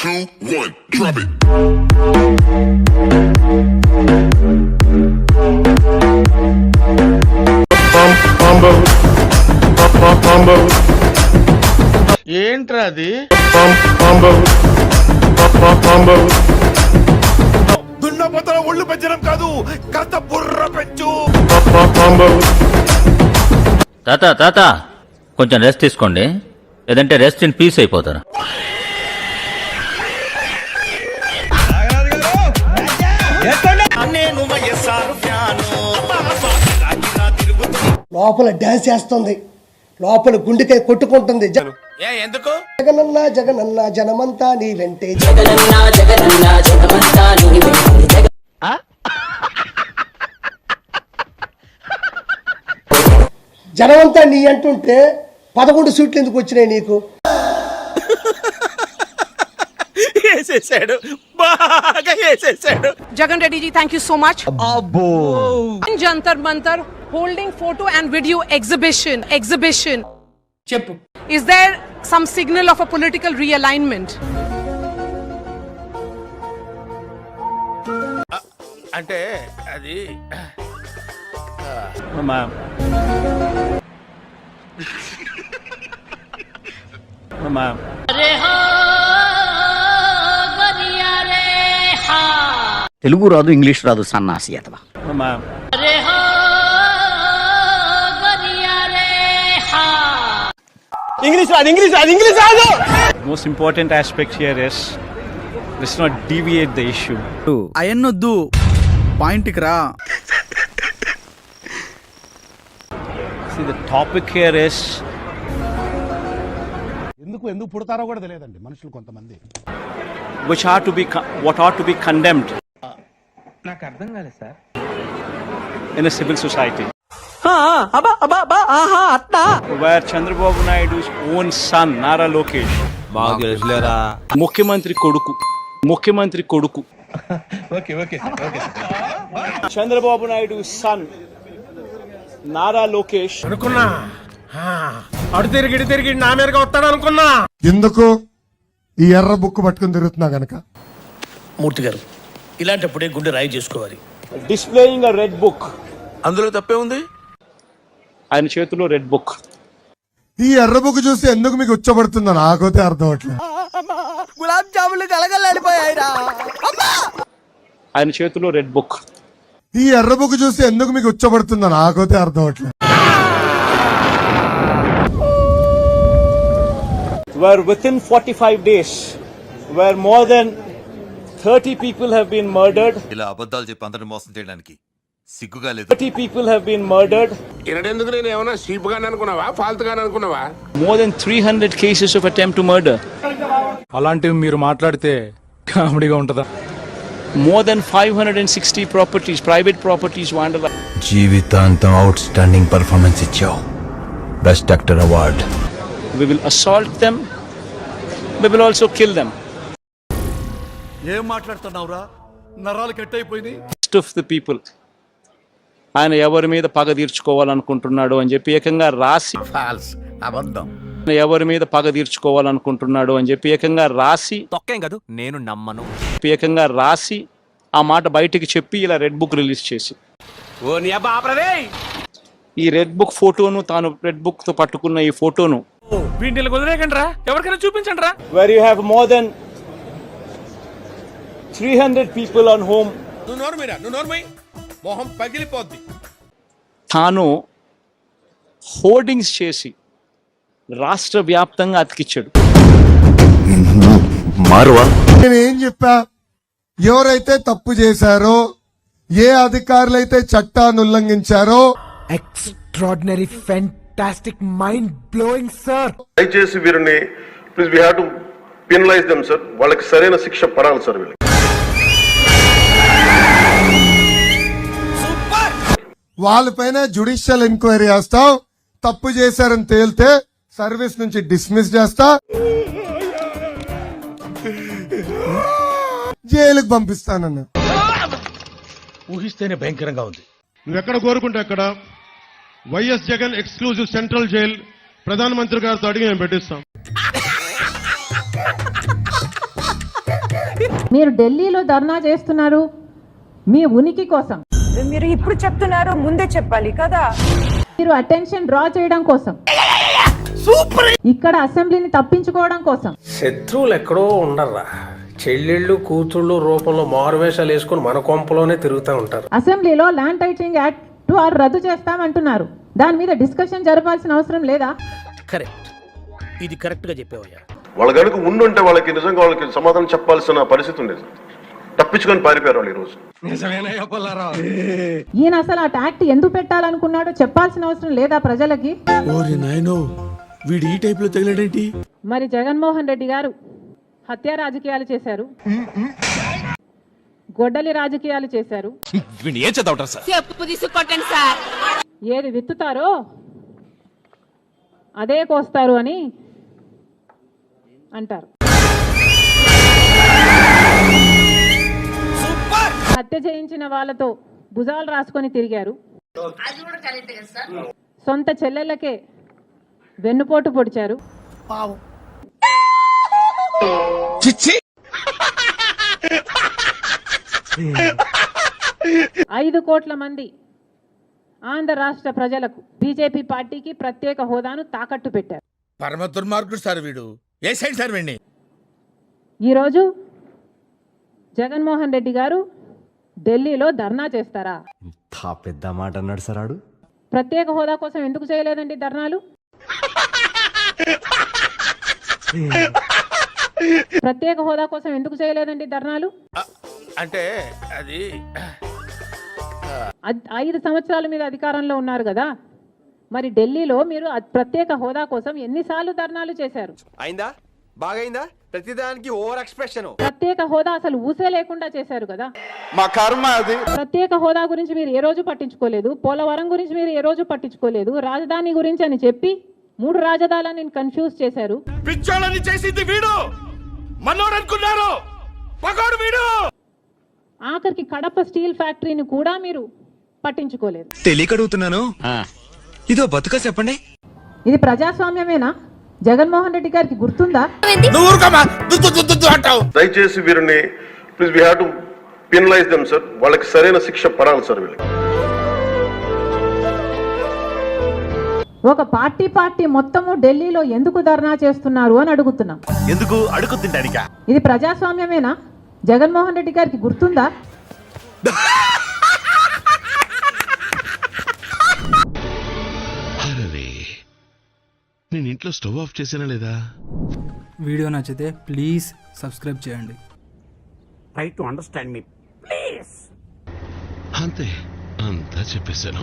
2, 1, drop it. ఏంట్రా అది? దున్నపోతల ఒళ్ళు పెంచడం కాదు, కాస్త బుర్ర పెంచు. తాత తాత కొంచెం రెస్ట్ తీసుకోండి, లేదంటే రెస్ట్ ఇన్ పీస్ అయిపోతారు. లోపల డాన్స్ చేస్తుంది, లోపల గుండెకాయ కొట్టుకుంటుంది. ఎందుకు? జగనన్న జగనన్న జనమంతా నీ వెంటే, జనమంతా నీ అంటుంటే 11 సీట్లు ఎందుకు వచ్చినాయి నీకు? Jagan Reddy ji, thank you so much. In Jantar Mantar, holding photo and video exhibition. చెప్పు. Is there some signal of a political realignment? అంటే అది తెలుగు రాదు, ఇంగ్లీష్ రాదు, సన్నాసి అతవా. ఇంగ్లీష్ రాదు. Most important aspect here is let's not deviate the issue. అయన్నొద్దు, పాయింట్కి రా. See, the topic here is ఎందుకు పుడతారో కూడా తెలియదండి మనుషులు కొంతమంది, what ought to be condemned. నాకు అర్థం కాలేదు sir. In a civil society where Chandrababu Naidu's own son Nara Lokesh, ముఖ్యమంత్రి కొడుకు చంద్రబాబు నాయుడు సన్ నారా లోకేష్ అనుకున్నా, అడు తిరిగి నా మీదగా వస్తాడు అనుకున్నా. ఎందుకు ఈ ఎర్ర బుక్ పట్టుకుని తిరుగుతున్నా గనక. మూర్తి గారు, ఇలాంటప్పుడే గుండె రాయి చేసుకోవాలి. డిస్ప్లేయింగ్ అ రెడ్ బుక్, అందులో తప్పే ఉంది. ఆయన చేతిలో రెడ్ బుక్. ఈ ఎర్ర బుక్ చూసి ఎందుకు మీకు ఉచ్చబడుతుందో నాకైతే అర్థం అవట్లేదు. గులాబ్ జాములు కలగలాడిపోయాయిరా. ఆయన చేతిలో రెడ్ బుక్. ఈ ఎర్ర బుక్ చూసి ఎందుకు మీకు ఉచ్చబడుతుందో నాకైతే అర్థం అవట్లేదు. Where within 45 days where more than 30 people have been murdered. ఇలా అబద్ధాలు చెప్పి అందరిని మోసం చేయడానికి సిగ్గుగా లేదు. 30 people have been murdered. ఇనడెందుకు, నేను ఏమన్నా షీప్గానే అనుకున్నావా, ఫాల్తుగానే అనుకున్నావా? More than 300 cases of attempt to murder. అలాంటివి మీరు మాట్లాడితే కామెడీగా ఉంటుందా? More than 560 properties, private properties vandalized. జీవితాంతం అవుట్ స్టాండింగ్ పర్ఫార్మెన్స్ ఇచ్చావు, best actor award. We will assault them. We will also kill them. ఏం మాట్లాడుతున్నావురా, నరాలు కట్ అయిపోయింది. Of the people. ఆయన ఎవరి మీద పగ తీర్చుకోవాలనుకుంటున్నాడు అని చెప్పి ఏకంగా రాసి, ఫాల్స్, అబద్ధం. ఎవరి మీద పగ తీర్చుకోవాలనుకుంటున్నాడు అని చెప్పి ఏకంగా రాసి, తొక్కేం కాదు, నేను నమ్మను. ఏకంగా రాసి ఆ మాట బయటికి చెప్పి ఇలా రెడ్ బుక్ రిలీజ్ చేసి, ఈ రెడ్ బుక్ ఫోటోను, తాను రెడ్ బుక్ తో పట్టుకున్న ఈ ఫోటోను ఎవరికైనా చూపించండి రా. where you have more than 300 people on whom మొహం పగిలిపోద్ది. తాను హోర్డింగ్స్ చేసి రాష్ట్ర వ్యాప్తంగా అతికిచ్చాడు. నేనేం చెప్పా, ఎవరైతే తప్పు చేశారో, ఏ అధికారులైతే చట్టాన్ని ఉల్లంఘించారో, extraordinary, fantastic, mind blowing sir. దయచేసి వీరిని please we have to penalise them sir. వాళ్ళకి సరైన శిక్ష పడాలి సార్. వీళ్ళకి వాళ్ళపైన జ్యుడిషియల్ ఎంక్వైరీ చేస్తాం. తప్పు చేశారని తేలితే సర్వీస్ నుంచి డిస్మిస్ చేస్తా, జైలుకి పంపిస్తానన్నా. ఊహిస్తేనే భయంకరంగా ఉంది. నువ్వెక్కడ కోరుకుంటే అక్కడ YS Jagan exclusive central jail ప్రధానమంత్రి గారితో అడిగి మేము పెట్టిస్తాం. మీరు ఢిల్లీలో ధర్నా చేస్తున్నారు మీ ఉనికి కోసం. మీరు ఇప్పుడు చెప్తున్నారు, ముందే చెప్పాలి కదా. మీరు అటెన్షన్ డ్రా చేయడం కోసం, ఇక్కడ అసెంబ్లీని తప్పించుకోవడం కోసం. శత్రువులు ఎక్కడో ఉండర్రా, చెల్లెళ్ళు కూతుళ్ళు రూపంలో మారువేషాలు వేసుకుని మన కొంపలోనే తిరుగుతూ ఉంటారు. అసెంబ్లీలో ల్యాండ్ టైటిలింగ్ యాక్ట్ 2R రద్దు చేస్తామంటున్నారు. దాని మీద డిస్కషన్ జరపాల్సిన అవసరం లేదా? కరెక్ట్, ఇది కరెక్ట్ గా చెప్పావయ్యా. వాళ్ళ కనుక ఉండుంటే వాళ్ళకి నిజంగా వాళ్ళకి సమాధానం చెప్పాల్సిన పరిస్థితి ఉండేది. తప్పించుకొని పారిపోయారు వాళ్ళు ఈ రోజు. ఈయన అసలు ఆ యాక్ట్ ఎందుకు పెట్టాలనుకున్నాడో చెప్పాల్సిన అవసరం లేదా ప్రజలకి? వీడు ఈ టైప్ లో తగిలాడేంటి? మరి జగన్మోహన్ రెడ్డి గారు హత్య రాజకీయాలు చేశారు, గొడ్డలి రాజకీయాలు చేశారు. ఏం చదవటం సార్? ఏది విత్తుతారో అదే కోస్తారు అని అంటారు. హత్య చేయించిన వాళ్ళతో భుజాలు రాసుకొని తిరిగారు. సొంత చెల్లెళ్ళకే వెన్నుపోటు పొడిచారు. 5 కోట్ల మంది ఆంధ్ర రాష్ట్ర ప్రజలకు బీజేపీ పార్టీకి ప్రత్యేక హోదాను తాకట్టు పెట్టారు. పరమ దుర్మార్గుడు సార్ వీడు. ఏ సైడ్ సార్ వీడిని? ఈరోజు జగన్మోహన్ రెడ్డి గారు ఢిల్లీలో ధర్నా చేస్తారా? పెద్ద మాట అన్నాడు సార్ ఆడు. ప్రత్యేక హోదా కోసం ఎందుకు చేయలేదండి ధర్నాలు? ప్రత్యేక హోదా కోసం ఎందుకు చేయలేదండి ధర్నాలు? అంటే అది 5 సంవత్సరాల మీద అధికారంలో ఉన్నారు కదా, మరి ఢిల్లీలో మీరు ప్రత్యేక హోదా కోసం ఎన్నిసార్లు ధర్నాలు చేశారు? అయిందా? బాగైందా? ప్రతిదానికి ఓవర్ ఎక్స్ప్రెషన్. ప్రత్యేక హోదా అసలు ఊసే లేకుండా చేశారు కదా. మా కర్మ అది. ప్రత్యేక హోదా గురించి మీరు ఏ రోజు పట్టించుకోలేదు, పోలవరం గురించి మీరు ఏ రోజు పట్టించుకోలేదు, రాజధాని గురించి అని చెప్పి 3 రాజధానులను కన్ఫ్యూజ్ చేశారు. పిచ్చోళ్ళని చేసింది వీడు, మనోడు అనుకున్నారు, పగోడు వీడు. ఆఖరికి కడప స్టీల్ ఫ్యాక్టరీని కూడా మీరు పట్టించుకోలేదు. తెలియకడుగుతున్నాను, ఇదో బతుక చెప్పండి. ఇది ప్రజాస్వామ్యమేనా? జగన్మోహన్ రెడ్డి గారికి గుర్తుందా? దయచేసి వీరిని please we have to penalise them sir. వాళ్ళకి సరైన శిక్ష పడాలి సార్ వీళ్ళకి. ఒక పార్టీ మొత్తము ఢిల్లీలో ఎందుకు ధర్నా చేస్తున్నారు అని అడుగుతున్నాం. ఎందుకు అడుగుతుంటానిక? ఇది ప్రజాస్వామ్యమేనా? జగన్మోహన్ రెడ్డి గారికి గుర్తుందా? నేను ఇంట్లో స్టవ్ ఆఫ్ చేసానా లేదా? వీడియో నచ్చితే ప్లీజ్ సబ్స్క్రైబ్ చేయండి. Try to understand me please. అంతే, అంతా చెప్పేశాను.